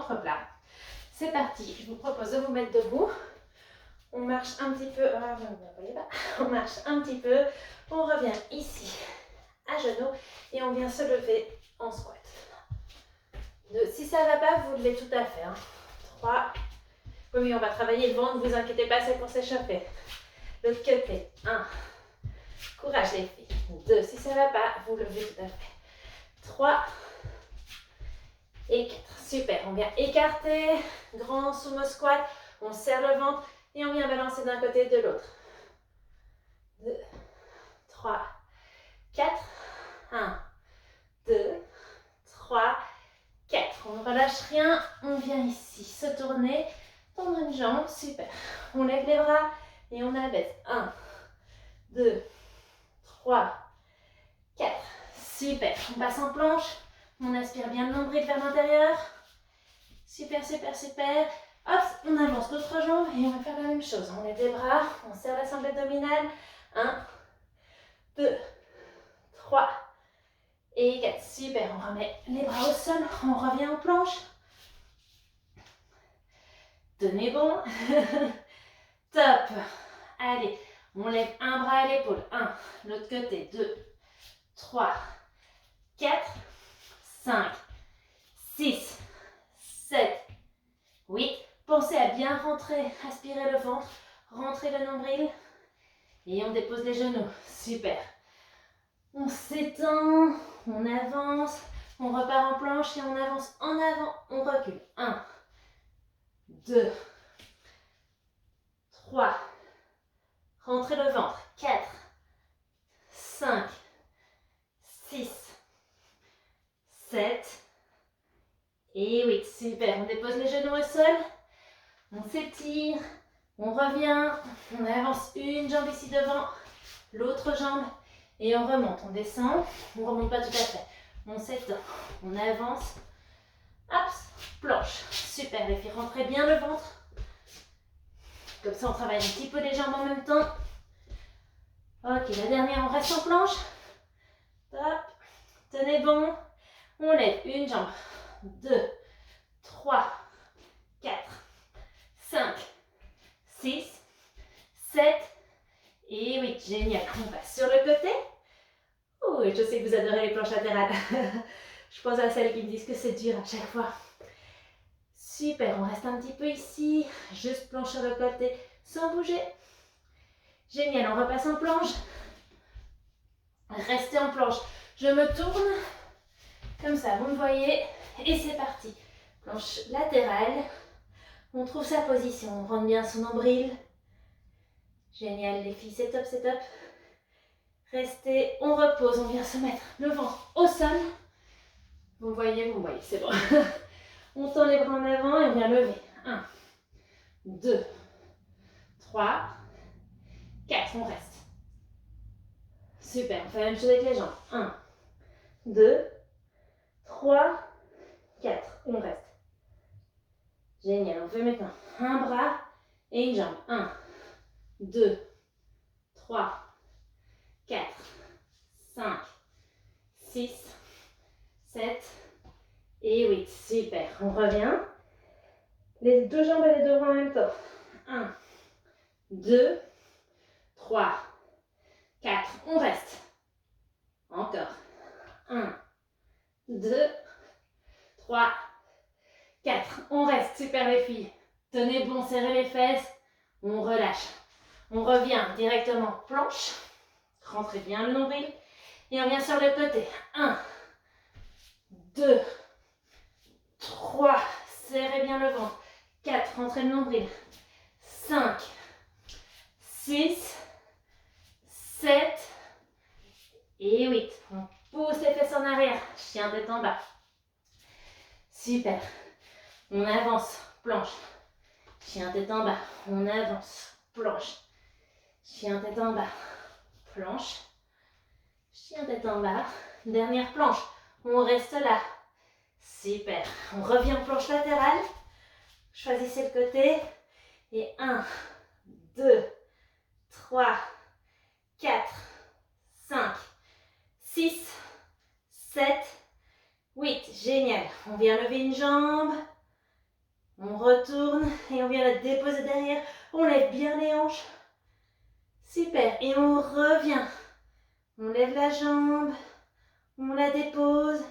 ventre plat. C'est parti, je vous propose de vous mettre debout. On marche un petit peu, on marche un petit peu, on revient ici à genoux et on vient se lever en squat. 2, si ça ne va pas, vous levez tout à fait. 3, oui, on va travailler le ventre, ne vous inquiétez pas, c'est pour s'échauffer. L'autre côté, 1, courage les filles. 2, si ça ne va pas, vous levez tout à fait. 3 et 4, super, on vient écarter, grand sumo squat, on serre le ventre et on vient balancer d'un côté et de l'autre. 2, 3, 4, 1, 2, 3, 4. On ne relâche rien, on vient ici se tourner, tendre une jambe, super. On lève les bras et on abaisse. 1, 2, 3, 4. Super. On passe en planche, on aspire bien le nombril vers l'intérieur. Super, super, super. Hop, on avance l'autre jambe et on va faire la même chose. On lève les bras, on serre la sangle abdominale. 1, 2, 3 et 4. Super, on remet les bras au sol, on revient en planche. Tenez bon. Top. Allez, on lève un bras à l'épaule. 1, l'autre côté. 2, 3, 4, 5, 6, 7, 8. Pensez à bien rentrer, aspirer le ventre, rentrer le nombril. Et on dépose les genoux. Super. On s'étend, on avance, on repart en planche et on avance en avant, on recule. 1, 2, 3, rentrez le ventre. 4, 5, 6, 7 et 8. Super, on dépose les genoux au sol, on s'étire, on revient, on avance une jambe ici devant, l'autre jambe et on remonte, on descend, on ne remonte pas tout à fait, on s'étend, on avance, hop, planche. Super les filles, rentrez bien le ventre, comme ça on travaille un petit peu les jambes en même temps. Ok, la dernière, on reste en planche, top, tenez bon, on lève une jambe, 2, 3, 4, 5, 6, 7 et 8. Génial. On passe sur le côté. Oh, et je sais que vous adorez les planches latérales. Je pense à celles qui me disent que c'est dur à chaque fois. Super, on reste un petit peu ici. Juste planche sur le côté sans bouger. Génial, on repasse en planche. Restez en planche. Je me tourne. Comme ça, vous me voyez. Et c'est parti. Planche latérale. On trouve sa position. On rentre bien son nombril. Génial les filles, c'est top, c'est top. Restez, on repose, on vient se mettre le ventre au sol. Vous voyez, c'est bon. On tend les bras en avant et on vient lever. 1, 2, 3, 4, on reste. Super, on fait la même chose avec les jambes. 1, 2, 3, 4, on reste. Génial, on fait maintenant un bras et une jambe. 1, 2, 3, 4, 5, 6, 7 et 8. Super. On revient. Les deux jambes et les deux bras en même temps. 1, 2, 3, 4. On reste. Encore. 1, 2, 3, 4. On reste. Super les filles. Tenez bon, serrez les fesses. On relâche. On revient directement planche. Rentrez bien le nombril. Et on vient sur le côté. 1, 2, 3, serrez bien le ventre. 4, rentrez le nombril. 5, 6, 7 et 8. On pousse les fesses en arrière. Chien tête en bas. Super. On avance. Planche. Chien tête en bas. On avance. Planche. Chien tête en bas. Planche. Chien tête en bas. Dernière planche. On reste là. Super. On revient en planche latérale. Choisissez le côté. Et 1, 2, 3, 4, 5, 6, 7, 8. Génial. On vient lever une jambe. On retourne et on vient la déposer derrière. On lève bien les hanches. Super. Et on revient. On lève la jambe. On la dépose.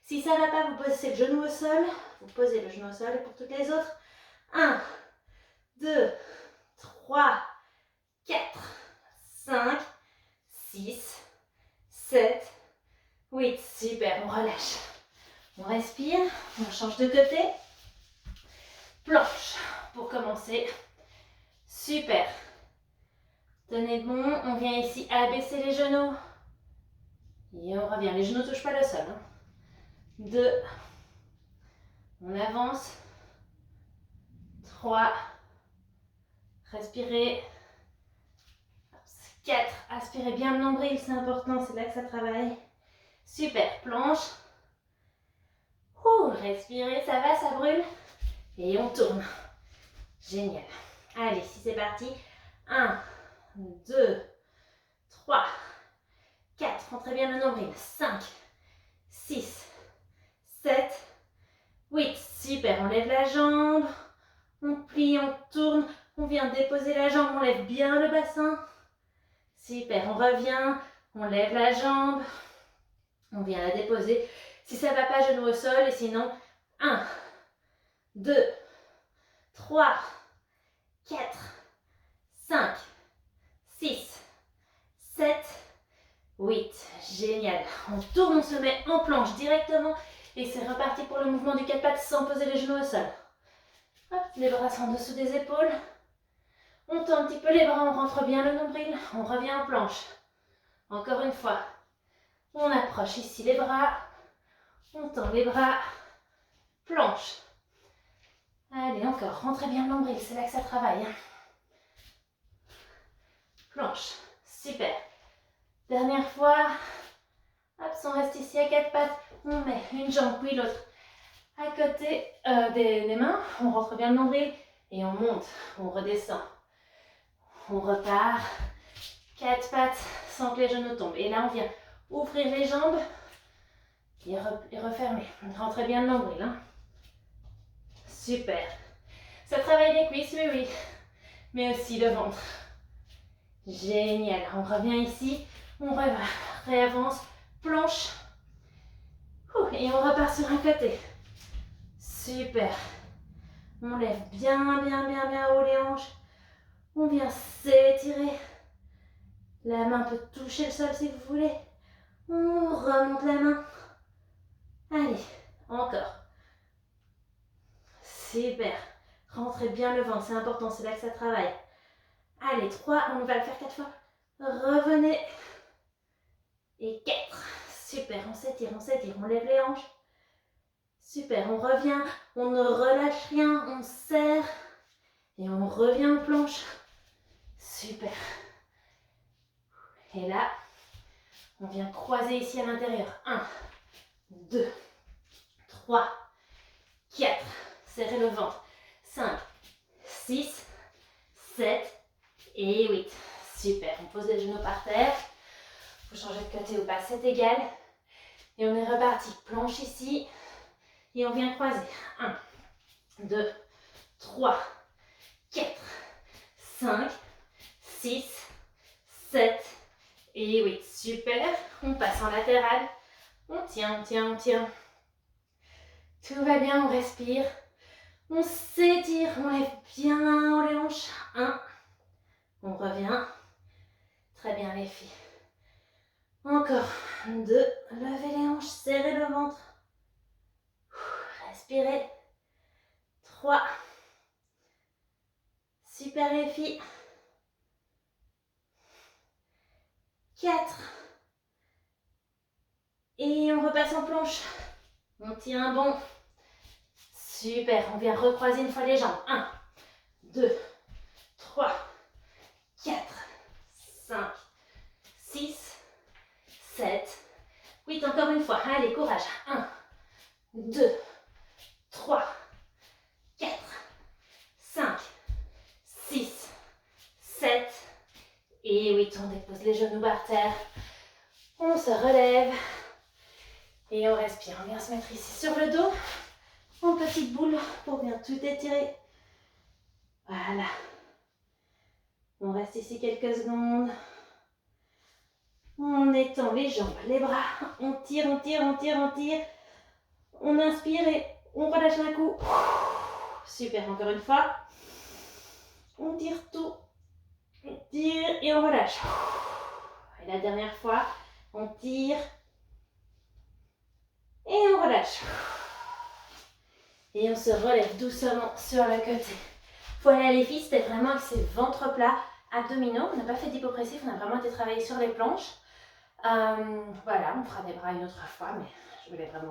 Si ça ne va pas, vous posez le genou au sol. Vous posez le genou au sol et pour toutes les autres. 1, 2, 3, 4, 5, 6, 7, 8. Super, on relâche. On respire, on change de côté. Planche pour commencer. Super. Tenez bon, on vient ici abaisser les genoux. Et on revient, les genoux ne touchent pas le sol. 2. On avance. 3. Respirez. 4. Aspirez bien le nombril, c'est important, c'est là que ça travaille. Super, planche. Respirez, ça va, ça brûle. Et on tourne. Génial. Allez, si c'est parti. 1, 2, 3, 4. Rentrez bien le nombril. 5, 6, 7, 8. Super, on lève la jambe. On plie, on tourne. On vient déposer la jambe, on lève bien le bassin. Super, on revient. On lève la jambe. On vient la déposer. Si ça ne va pas, genou au sol. Et sinon, 1, 2, 3, 4, 5, 6, 7, 8. Génial. On tourne, on se met en planche directement. Et c'est reparti pour le mouvement du 4 pattes sans poser les genoux au sol. Hop, les bras sont en dessous des épaules. On tend un petit peu les bras, on rentre bien le nombril. On revient en planche. Encore une fois. On approche ici les bras. On tend les bras. Planche. Allez, encore. Rentrez bien le nombril, c'est là que ça travaille. Planche. Super. Dernière fois. Hop, on reste ici à 4 pattes. On met une jambe puis l'autre à côté des mains. On rentre bien le nombril et on monte. On redescend. On repart. 4 pattes sans que les genoux tombent. Et là, on vient ouvrir les jambes et refermer. Rentrez bien le nombril. Super. Ça travaille les cuisses, oui, oui. Mais aussi le ventre. Génial. On revient ici. On réavance. Planche. Et on repart sur un côté. Super. On lève bien, bien, bien, bien haut les hanches. On vient s'étirer. La main peut toucher le sol si vous voulez. On remonte la main. Allez, encore. Super. Rentrez bien le ventre, c'est important, c'est là que ça travaille. Allez, 3, on va le faire 4 fois. Revenez. Et 4. Super, on s'étire, on lève les hanches. Super, on revient, on ne relâche rien, on serre. Et on revient en planche. Super. Et là, on vient croiser ici à l'intérieur. 1, 2, 3, 4. Serrez le ventre. 5, 6, 7 et 8. Super. On pose les genoux par terre. Vous changez de côté ou pas, c'est égal. Et on est reparti. Planche ici. Et on vient croiser. 1, 2, 3, 4, 5, 6, 7 et 8. Super. On passe en latéral. On tient, on tient, on tient. Tout va bien, on respire. On s'étire, on lève bien les hanches. 1. On revient. Très bien les filles. Encore. 2. Levez les hanches, serrez le ventre. Respirez. 3. Super les filles. 4. Et on repasse en planche. On tient bon. Super, on vient recroiser une fois les jambes. 1, 2, 3, 4, 5, 6, 7, 8. Encore une fois. Allez, courage. 1, 2, 3, 4, 5, 6, 7 et 8. On dépose les genoux par terre. On se relève. Et on respire. On vient se mettre ici sur le dos. en petite boule pour bien tout étirer. Voilà. On reste ici quelques secondes. On étend les jambes, les bras. On tire, on tire, on tire, on tire. On inspire et on relâche d'un coup. Super, encore une fois. On tire tout. On tire et on relâche. Et la dernière fois, on tire et on relâche. Et on se relève doucement sur le côté. Voilà les filles, c'était vraiment avec ces ventres plats, abdominaux. On n'a pas fait d'hypopressif, on a vraiment été travaillé sur les planches. Voilà, on fera des bras une autre fois, mais je voulais vraiment